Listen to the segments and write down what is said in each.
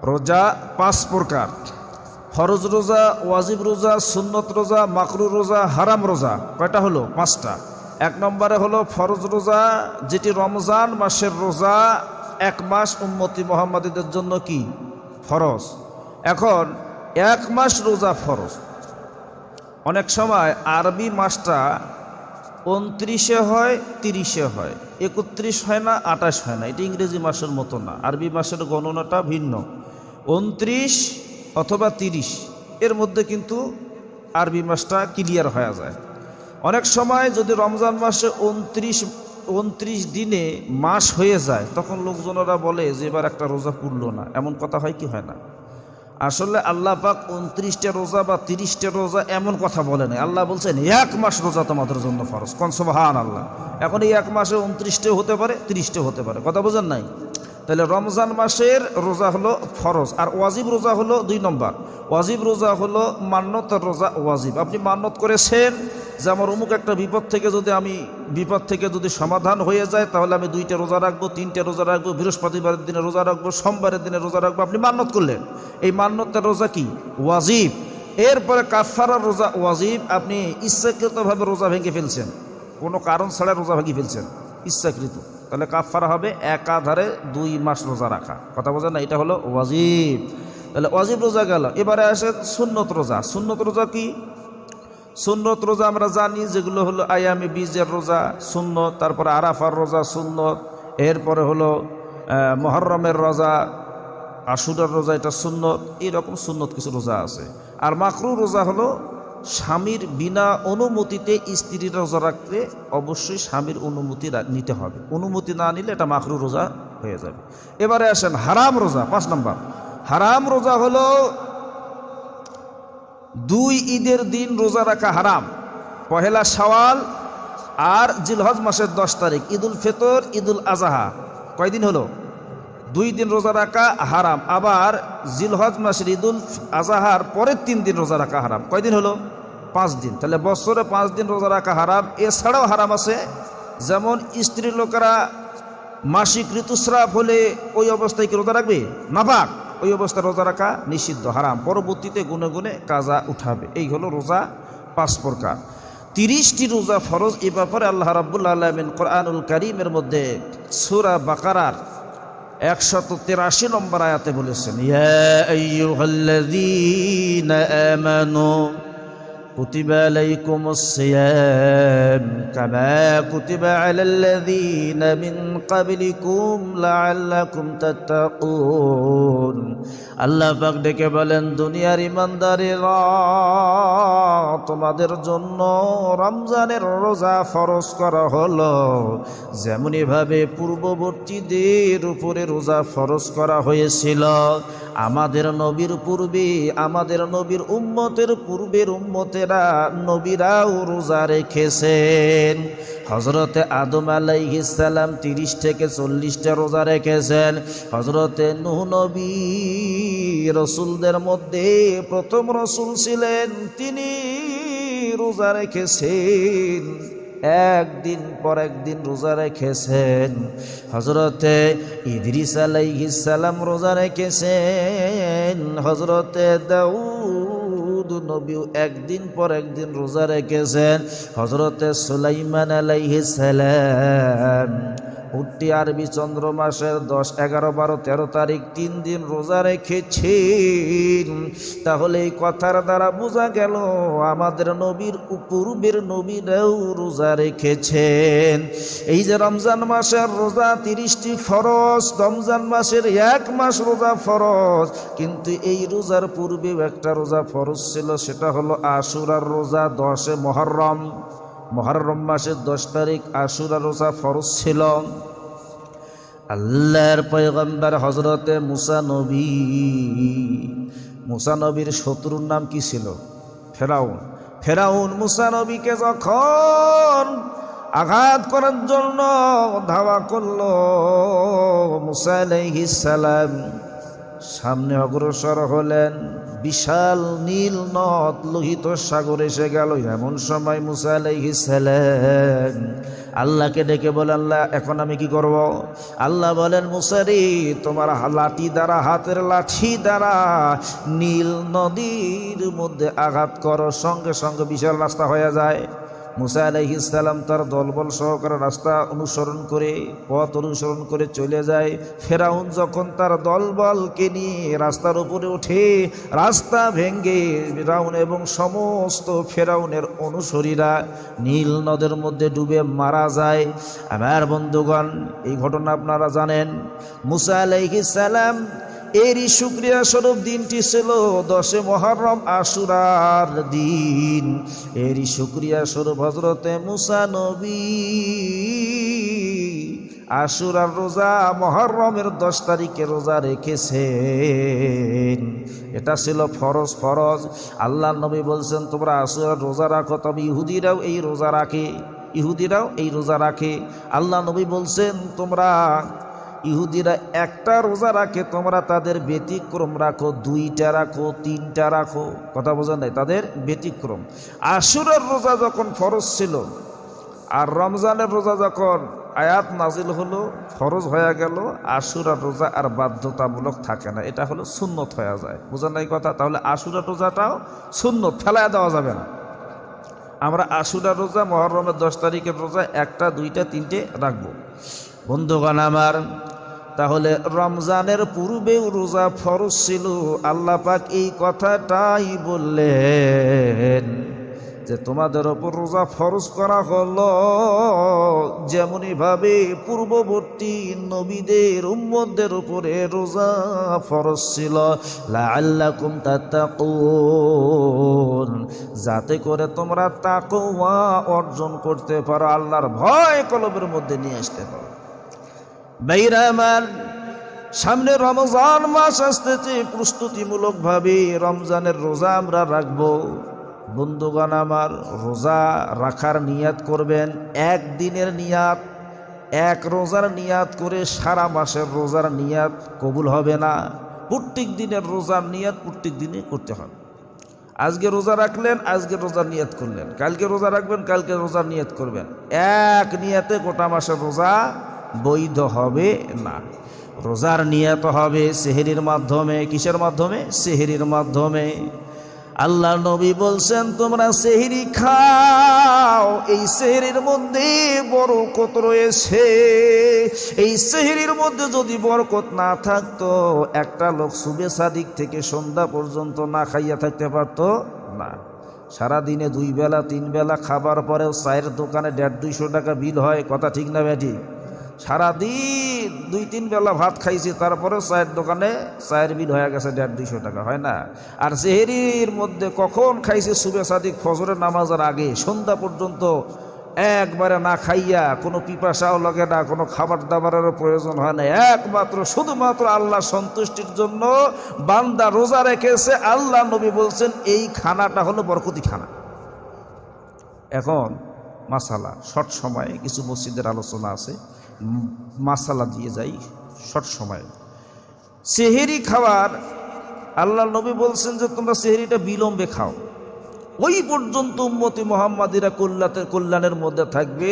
রোজা 5 প্রকার। ফরজ রোজা, ওয়াজিব রোজা, সুন্নত রোজা, মাকরু রোজা, হারাম রোজা। কয়টা হলো? 5টা। 1 নম্বরে হলো ফরজ রোজা, যেটি রমজান মাসের রোজা। 1 মাস উম্মতি মুহাম্মাদীদের জন্য কি ফরজ। এখন 1 মাস রোজা ফরজ। অনেক সময় আরবি মাসটা 29-এ হয়, 30-এ হয়, 31 হয় না, 28 হয় না। এটা ইংরেজি মাসের মতো না, আরবি মাসের গণনাটা ভিন্ন। 29 অথবা 30 এর মধ্যে কিন্তু আরবি মাসটা ক্লিয়ার হয়ে যায়। অনেক সময় যদি রমজান মাসে 29 দিনে মাস হয়ে যায়, তখন লোকজনেরা বলে যে এবার একটা রোজা পুরল না। এমন কথা হয় কি হয় না? আসলে আল্লাহ পাক 29টা রোজা বা 30টা রোজা এমন কথা বলে নাই। আল্লাহ বলছেন 1 মাস রোজা তোমাদের জন্য ফরজ। কোন সুবহানাল্লাহ। এখন এই 1 মাসে 29টাও হতে পারে, 30টাও হতে পারে। কথা বোঝেন নাই? তাহলে রমজান মাসের রোজা হলো ফরজ। আর ওয়াজিব রোজা হলো 2 নম্বর। ওয়াজিব রোজা হলো মান্যতের রোজা। ওয়াজিব আপনি মান্যত করেছেন যে আমার অমুক একটা বিপদ থেকে যদি সমাধান হয়ে যায়, তাহলে আমি 2টা রোজা রাখবো, 3টা রোজা রাখবো, বৃহস্পতিবারের দিনে রোজা রাখবো, সোমবারের দিনে রোজা রাখবো। আপনি মান্যত করলেন, এই মান্যতের রোজা কি? ওয়াজিব। এরপরে কাফারার রোজা ওয়াজিব। আপনি ইচ্ছাকৃতভাবে রোজা ভেঙে ফেলছেন, কোনো কারণ ছাড়া রোজা ভেঙে ফেলছেন ইচ্ছাকৃত, তাহলে কাফারা হবে একাধারে 2 মাস রোজা রাখা। কথা বোঝেন না? এটা হলো ওয়াজিব। তাহলে ওয়াজিব রোজা গেল। এবারে আসে সুন্নত রোজা। সুন্নত রোজা কি? সুন্নত রোজা আমরা জানি যেগুলো হলো আয়ামে বীজের রোজা সুন্নত, তারপরে আরাফার রোজা সুন্নত, এরপরে হলো মুহররমের রোজা, আশুরার রোজা, এটা সুন্নত। এরকম সুন্নত কিছু রোজা আছে। আর মাকরু রোজা হলো স্বামীর বিনা অনুমতিতে স্ত্রীর রোজা রাখতে অবশ্যই স্বামীর অনুমতি নিতে হবে। অনুমতি না নিলে এটা মাকরু রোজা হয়ে যাবে। এবারে আসেন হারাম রোজা। 5 নম্বর হারাম রোজা হলো 2 ঈদের দিন রোজা রাখা হারাম। পহেলা শাওয়াল আর জিলহজ মাসের 10 তারিখ, ঈদুল ফিতর, ঈদুল আজহা। কয়দিন হলো? 2 দিন রোজা রাখা হারাম। আবার জিলহজ মাসের ঈদুল আজহার পরের 3 দিন রোজা রাখা হারাম। কয়দিন হলো? 5 দিন। তাহলে বছরে 5 দিন রোজা রাখা হারাম। এছাড়াও হারাম আছে, যেমন স্ত্রী লোকেরা মাসিক ঋতুস্রাব হলে ওই অবস্থায় কি রোজা রাখবে? নাপাক, ওই অবস্থায় রোজা রাখা নিষিদ্ধ, হারাম। পরবর্তীতে গুনে গুনে কাজা উঠাবে। এই হলো রোজা 5 প্রকার। 30টি রোজা ফরজ। এ ব্যাপারে আল্লাহ রাব্বুল আলামিন কোরআনুল কারীমের মধ্যে সূরা বাকারার 183 নম্বর আয়াতে বলেছেন, ইয়া আইয়ুহাল্লাযীনা আমানু কুতিবা আলাইকুমুস সিয়াম কামা কুতিবা আলাল্লাযীনা মিন ক্বাবলিকুম লাআল্লাকুম তাত্তাকুন। আল্লাহ পাক ডেকে বলেন, দুনিয়ার ঈমানদারেরা, তোমাদের জন্য রমজানের রোজা ফরজ করা হলো, যেমনিভাবে পূর্ববর্তীদের উপরে রোজা ফরজ করা হয়েছিল। আমাদের নবীর পূর্বে, আমাদের নবীর উম্মতের পূর্বের উম্মতেরা, নবীরাও রোজা রেখেছেন। হযরতে আদম আলাইহিস সালাম 30 থেকে 40টা রোজা রেখেছেন। হযরতে নূহ নবী রাসূলদের মধ্যে প্রথম রাসূল ছিলেন, তিনি রোজা রেখেছেন, একদিন পর একদিন রোজা রেখেছেন। হযরতে ইদ্রিস আলাইহিস সালাম রোজা রেখেছেন। হযরতে দাউদ নবীও একদিন পর একদিন রোজা রেখেছেন। হযরতে সুলাইমান আলাইহিস সালাম 40 আরবি চন্দ্র মাসের 10, 11, 12, 13 তারিখ 3 দিন রোজা রেখেছেন। তাহলে এই কথার দ্বারা বোঝা গেল আমাদের নবীর পূর্বের নবীরাও রোজা রেখেছেন। এই যে রমজান মাসের রোজা 30টি ফরজ, রমজান মাসের 1 মাস রোজা ফরজ, কিন্তু এই রোজার পূর্বেও একটা রোজা ফরজ ছিল, সেটা হলো আশুরার রোজা 10 মুহররম। মুহররম মাসের 10 তারিখ আশুরা রোজা ফরজ ছিল। আল্লাহর পয়গম্বর হযরতে মুসা নবীর শত্রুর নাম কি ছিল? ফেরাউন মুসা নবীকে যখন আঘাত করার জন্য ধাওয়া করলো, মুসা আলাইহিস সালাম সামনে অগ্রসর হলেন। বিশাল নীল নদ লোহিত সাগর এসে গেল। এমন সময় মুসা আলাইহিস সালাম আল্লাহকে ডেকে বলে, আল্লাহ এখন আমি কি করব? আল্লাহ বলেন, মুসা রে, তোমার লাঠি দ্বারা, হাতের লাঠি দ্বারা নীল নদীর মধ্যে আঘাত করো, সঙ্গে সঙ্গে বিশাল রাস্তা হয়ে যায়। মুসা আলাইহিস সালাম তার দলবল সহকারে রাস্তা অনুসরণ করে, পথ অনুসরণ করে চলে যায়। ফেরাউন যখন তার দলবলকে নিয়ে রাস্তার উপরে ওঠে, রাস্তা ভেঙ্গে ফেরাউন এবং সমস্ত ফেরাউনের অনুসারীরা নীল নদের মধ্যে ডুবে মারা যায়। আমার বন্ধুগণ, এই ঘটনা আপনারা জানেন। মুসা আলাইহিস সালাম এরই শুকরিয়া স্বরূপ দিনটি ছিল 10 মুহররম, আশুরার দিন। এরই শুকরিয়া স্বরূপ হযরতে মুসা নবী আশুরার রোজা মুহররমের 10 তারিখে রোজা রেখেছেন। এটা ছিল ফরজ। আল্লাহ নবী বলছেন, তোমরা আশুরার রোজা রাখো। তবে ইহুদিরাও এই রোজা রাখে। আল্লাহ নবী বলছেন, তোমরা ইহুদিরা একটা রোজা রাখে, তোমরা তাদের ব্যতিক্রম রাখো, 2টা রাখো, 3টা রাখো। কথা বোঝেন নাই? তাদের ব্যতিক্রম। আশুরার রোজা যখন ফরজ ছিল, আর রমজানের রোজা যখন আয়াত নাজিল হলো, ফরজ হয়ে গেল, আশুরার রোজা আর বাধ্যতামূলক থাকে না, এটা হলো সুন্নত হয়ে যায়। বোঝেন নাই কথা? তাহলে আশুরার রোজাটাও সুন্নত, ফেলায় দেওয়া যাবে না। আমরা আশুরার রোজা, মুহররমের 10 তারিখের রোজা 1টা, 2টা, 3টে রাখবো। বন্ধুগণ আমার, তাহলে রমজানের পূর্বেও রোজা ফরজ ছিল। আল্লাহ পাক এই কথাটাই বললেন যে তোমাদের ওপর রোজা ফরজ করা হলো, যেমনই ভাবে পূর্ববর্তী নবীদের উম্মতদের উপরে রোজা ফরজ ছিল। লাআল্লাকুম তাত্তাকুন, যাতে করে তোমরা তাকওয়া অর্জন করতে পারো, আল্লাহর ভয় কলবের মধ্যে নিয়ে আসতে পারো। ভাইরা আমার, সামনে রমজান মাস আসতেছে, প্রস্তুতিমূলকভাবে রমজানের রোজা আমরা রাখবো। বন্ধুগণ আমার, রোজা রাখার নিয়াত করবেন। একদিনের নিয়াত, এক রোজার নিয়াত করে সারা মাসের রোজার নিয়াত কবুল হবে না। প্রত্যেক দিনের রোজার নিয়াত প্রত্যেক দিনই করতে হবে। আজকে রোজা রাখলেন, আজকে রোজার নিয়াত করলেন, কালকে রোজা রাখবেন, কালকে রোজার নিয়াত করবেন। এক নিয়াতে গোটা মাসের রোজা বৈধ হবে না। রোজার নিয়ত হবে সেহরির মাধ্যমে। কিসের মাধ্যমে? সেহরির মাধ্যমে। আল্লাহ নবী বলছেন, তোমরা সেহরি খাও, এই সেহরির মধ্যে বরকত রয়েছে। এই সেহরির মধ্যে যদি বরকত না থাকতো, একটা লোক সুবে সাদিক থেকে সন্ধ্যা পর্যন্ত না খাইয়া থাকতে পারতো না। সারাদিনে 2 বেলা 3 বেলা খাবার পরেও চায়ের দোকানে 150-200 টাকা বিল হয়। কথা ঠিক না ব্যাটি? সারাদিন 2-3 বেলা ভাত খাইছি, তারপরে চায়ের দোকানে চায়ের বিল হয়ে গেছে 150-200 টাকা, হয় না? আর সেহরির মধ্যে কখন খাইছে? সুবে সাদিক ফজরের নামাজের আগে, সন্ধ্যা পর্যন্ত একবারে না খাইয়া, কোনো পিপাসাও লাগে না, কোনো খাবার দাবারের প্রয়োজন হয় না। একমাত্র শুধুমাত্র আল্লাহ সন্তুষ্টির জন্য বান্দা রোজা রেখেছে। আল্লাহ নবী বলছেন, এই খানাটা হলো বরকতি খানা। এখন মাসালা, শর্ট সময়ে কিছু মসজিদের আলোচনা আছে, মাসালা দিয়ে যাই শর্ট সময়ে। সেহরি খাওয়ার আল্লাহ নবী বলছেন যে তোমরা সেহরিটা বিলম্বে খাও। ওই পর্যন্ত উম্মতি মুহাম্মাদিরা কল্যাণের মধ্যে থাকবে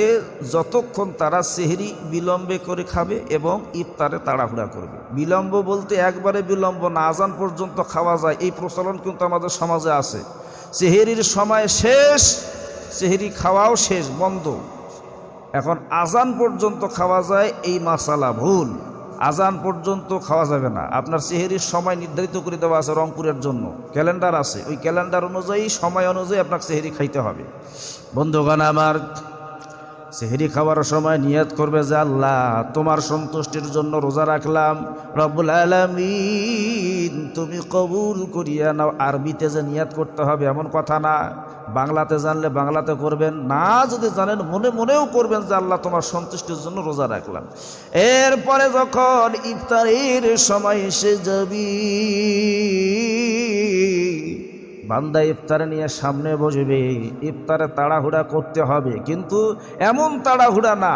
যতক্ষণ তারা সেহরি বিলম্বে করে খাবে এবং ইফতারে তাড়াহুড়া করবে। বিলম্ব বলতে একবারে বিলম্ব না, আজান পর্যন্ত খাওয়া যায়, এই প্রচলন কিন্তু আমাদের সমাজে আছে। সেহরির সময় শেষ, সেহরি খাওয়াও শেষ, বন্ধ। এখন আজান পর্যন্ত খাওয়া যায়, এই মাসালা ভুল। আজান পর্যন্ত খাওয়া যাবে না। আপনার সেহরির সময় নির্ধারিত করে দেওয়া আছে রংপুরের জন্য, ক্যালেন্ডার আছে, ওই ক্যালেন্ডার অনুযায়ী, সময় অনুযায়ী আপনার সেহরি খাইতে হবে। বন্ধুগণ আমার, সেহরি খাওয়ার সময় নিয়ত করবে যে আল্লাহ তোমার সন্তুষ্টির জন্য রোজা রাখলাম, রব্বুল আলামিন তুমি কবুল করিয়া নাও। আরবিতে যে নিয়ত করতে হবে এমন কথা না, বাংলাতে জানলে বাংলাতে করবেন, না যদি জানেন মনে মনেও করবেন যে আল্লাহ তোমার সন্তুষ্টির জন্য রোজা রাখলাম। এরপরে যখন ইফতারের সময় এসে যাবি, বান্দা ইফতার নিয়ে সামনে বসবে, ইফতারে তাড়াহুড়া করতে হবে, কিন্তু এমন তাড়াহুড়া না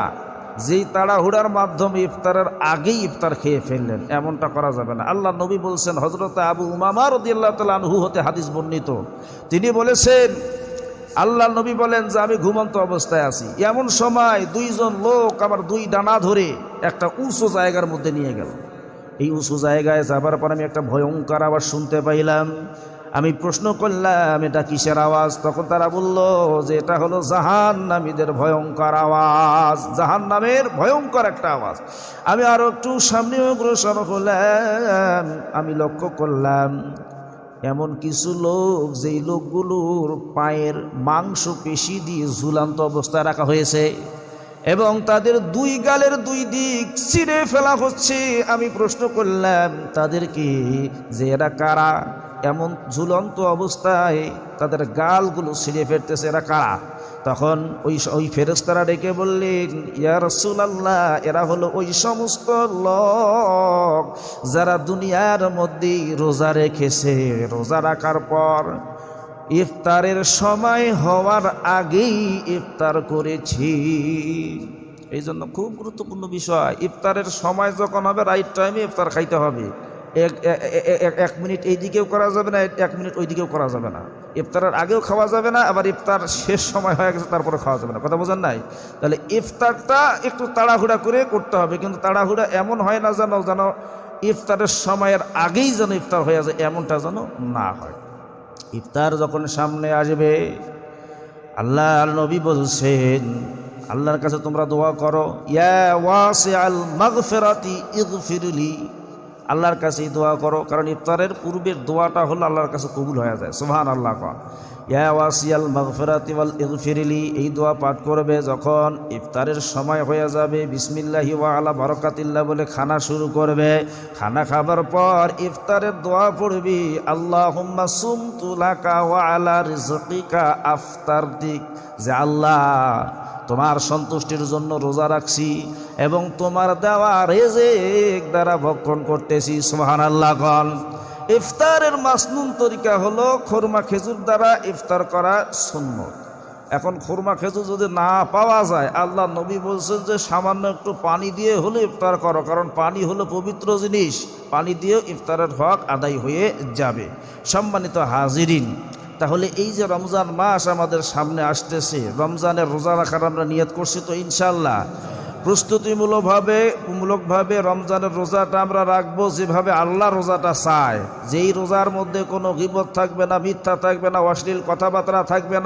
যেই তাড়াহুড়ার মাধ্যমে ইফতারের আগেই ইফতার খেয়ে ফেললেন, এমনটা করা যাবে না। আল্লাহ নবী বলছেন, হযরত আবু উমামা রাদিয়াল্লাহু তাআলা আনহু হতে হাদিস বর্ণিত, তিনি বলেছেন আল্লাহ নবী বলেন যে আমি ঘুমন্ত অবস্থায় আছি, এমন সময় দুইজন লোক আমার দুই ডানা ধরে একটা উঁচু জায়গার মধ্যে নিয়ে গেল। এই উঁচু জায়গায় যাবার পর আমি একটা ভয়ঙ্কর আওয়াজ শুনতে পাইলাম। আমি প্রশ্ন করলাম এটা কিসের আওয়াজ? তখন তারা বলল যে এটা হলো জাহান্নামীদের ভয়ঙ্কর আওয়াজ, জাহান্নামের ভয়ঙ্কর একটা আওয়াজ। আমি আরো একটু সামনে অগ্রসর হলাম, আমি লক্ষ্য করলাম এমন কিছু লোক যেই লোকগুলোর পায়ের মাংস পেশি দিয়ে ঝুলন্ত অবস্থায় রাখা হয়েছে এবং তাদের দুই গালের দুই দিক ছিঁড়ে ফেলা হচ্ছে। আমি প্রশ্ন করলাম তাদেরকে যে এরা কারা, এমন ঝুলন্ত অবস্থায় তাদের গালগুলো ছিঁড়ে ফেলতেছে, এরা কারা? তখন ওই ফেরেশতারা ডেকে বললেন, ইয়া রাসূলুল্লাহ, এরা হলো ওই সমস্ত লোক যারা দুনিয়ার মধ্যে রোজা রেখেছে, রোজা রাখার পর ইফতারের সময় হওয়ার আগেই ইফতার করেছি। এই জন্য খুব গুরুত্বপূর্ণ বিষয়, ইফতারের সময় যখন হবে রাইট টাইমে ইফতার খাইতে হবে। এক মিনিট এই দিকেও করা যাবে না, 1 মিনিট ওই দিকেও করা যাবে না। ইফতারের আগেও খাওয়া যাবে না, আবার ইফতার শেষ সময় হয়ে গেছে তারপরে খাওয়া যাবে না। কথা বোঝেন নাই? তাহলে ইফতারটা একটু তাড়াহুড়া করে করতে হবে, কিন্তু তাড়াহুড়া এমন হয় না যেন ইফতারের সময়ের আগেই যেন ইফতার হয়ে যায়, এমনটা যেন না হয়। ইফতার যখন সামনে আসবে, আল্লাহর নবী বলছেন আল্লাহর কাছে তোমরা দোয়া করো, ইয়া ওয়াসিআল মাগফিরাতি ইগফিরলি। আল্লাহর কাছে দোয়া করো, কারণ ইফতারের পূর্বের দোয়াটা হলো আল্লাহর কাছে কবুল হয়ে যায়। সুবহানাল্লাহ। ইয়া ওয়াসিআল মাগফিরাতি ওয়াল ইগফিরলি, এই দোয়া পাঠ করবে যখন ইফতারের সময় হয়ে যাবে। বিসমিল্লাহি ওয়া আলা বারাকাতিল্লাহ বলে খানা শুরু করবে। খানা খাবার পর ইফতারের দোয়া পড়বি, আল্লাহুম্মা সুমতু লাকা ওয়া আলা রিজকিকা আফতারতিক, যে আল্লাহ তোমার সন্তুষ্টির জন্য রোজা রাখছি এবং তোমার দেওয়া রিজিক দ্বারা ভক্ষণ করতেছি। সুবহানাল্লাহ। ইফতারের মাসনুন তরিকা হলো খুরমা খেজুর দ্বারা ইফতার করা সুন্নত। এখন খুরমা খেজুর যদি না পাওয়া যায়, আল্লাহ নবী বলছেন যে সামান্য একটু পানি দিয়ে হলে ইফতার করো, কারণ পানি হলো পবিত্র জিনিস, পানি দিয়েও ইফতারের হক আদায় হয়ে যাবে। সম্মানিত হাজিরিন, তাহলে এই যে রমজান মাস আমাদের সামনে আসতেছে, রমজানের রোজা রাখার আমরা নিয়ত করছি তো ইনশাআল্লাহ। প্রস্তুতিমূলকভাবে রমজানের রোজাটা আমরা রাখবো যেভাবে আল্লাহ রোজাটা চায়, যেই রোজার মধ্যে কোনো গীবত থাকবে না, মিথ্যা থাকবে না, অশ্লীল কথাবার্তা থাকবে না।